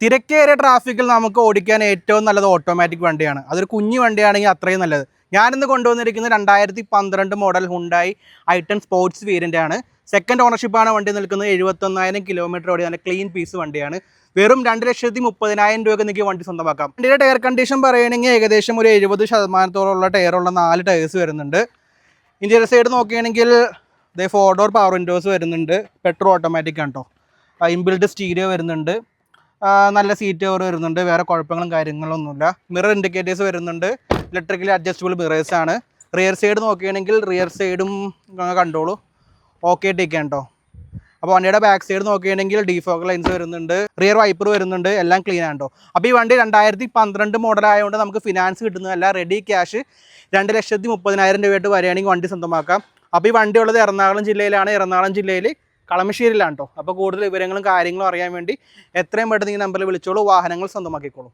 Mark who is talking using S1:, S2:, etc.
S1: തിരക്കേറിയ ട്രാഫിക്കിൽ നമുക്ക് ഓടിക്കാൻ ഏറ്റവും നല്ലത് ഓട്ടോമാറ്റിക് വണ്ടിയാണ്. അതൊരു കുഞ്ഞു വണ്ടിയാണെങ്കിൽ അത്രയും നല്ലത്. ഞാനിന്ന് കൊണ്ടുവന്നിരിക്കുന്നത് 2012 model Hyundai i10 sports variant ആണ്. സെക്കൻഡ് ഓണർഷിപ്പാണ് വണ്ടി നിൽക്കുന്നത്. 71,000 കിലോമീറ്റർ ഓടി നല്ല ക്ലീൻ പീസ് വണ്ടിയാണ്. വെറും 2,30,000 രൂപയ്ക്ക് നിങ്ങൾക്ക് വണ്ടി സ്വന്തമാക്കാം. വണ്ടിയുടെ ടയർ കണ്ടീഷൻ പറയുകയാണെങ്കിൽ ഏകദേശം ഒരു 70% ടയറുള്ള 4 ടയേഴ്സ് വരുന്നുണ്ട്. ഇന്റീരിയർ സൈഡ് നോക്കുകയാണെങ്കിൽ 4 ഡോർ പവർ വിൻഡോസ് വരുന്നുണ്ട്. പെട്രോൾ ഓട്ടോമാറ്റിക് ആണ് കേട്ടോ. ഇൻബിൽഡ് സ്റ്റീരിയോ വരുന്നുണ്ട്. നല്ല സീറ്റ് കവർ വരുന്നുണ്ട്. വേറെ കുഴപ്പങ്ങളും കാര്യങ്ങളൊന്നുമില്ല. മിറർ ഇൻഡിക്കേറ്റേഴ്സ് വരുന്നുണ്ട്. ഇലക്ട്രിക്കലി അഡ്ജസ്റ്റബിൾ മിറേഴ്സ് ആണ്. റിയർ സൈഡ് നോക്കുകയാണെങ്കിൽ റിയർ സൈഡും കണ്ടോളൂ ഓക്കെ ടേക്കാൻ കേട്ടോ. അപ്പോൾ വണ്ടിയുടെ ബാക്ക് സൈഡ് നോക്കുകയാണെങ്കിൽ ഡിഫോഗ് ലൈൻസ് വരുന്നുണ്ട്. റിയർ വൈപ്പർ വരുന്നുണ്ട്. എല്ലാം ക്ലീൻ ആണ് കേട്ടോ. അപ്പോൾ ഈ വണ്ടി 2012 മോഡലായതുകൊണ്ട് നമുക്ക് ഫിനാൻസ് കിട്ടുന്നതല്ല, റെഡി ക്യാഷ് 2,30,000 രൂപയായിട്ട് വരികയാണെങ്കിൽ വണ്ടി സ്വന്തമാക്കാം. അപ്പോൾ ഈ വണ്ടി ഉള്ളത് എറണാകുളം ജില്ലയിലാണ്. എറണാകുളം ജില്ലയിൽ കളമശ്ശേരിയിലാണ് കേട്ടോ. അപ്പോൾ കൂടുതൽ വിവരങ്ങളും കാര്യങ്ങളും അറിയാൻ വേണ്ടി എത്രയും പെട്ടെന്ന് ഈ നമ്പറിൽ വിളിച്ചോളൂ, വാഹനങ്ങൾ സ്വന്തമാക്കിക്കോളൂ.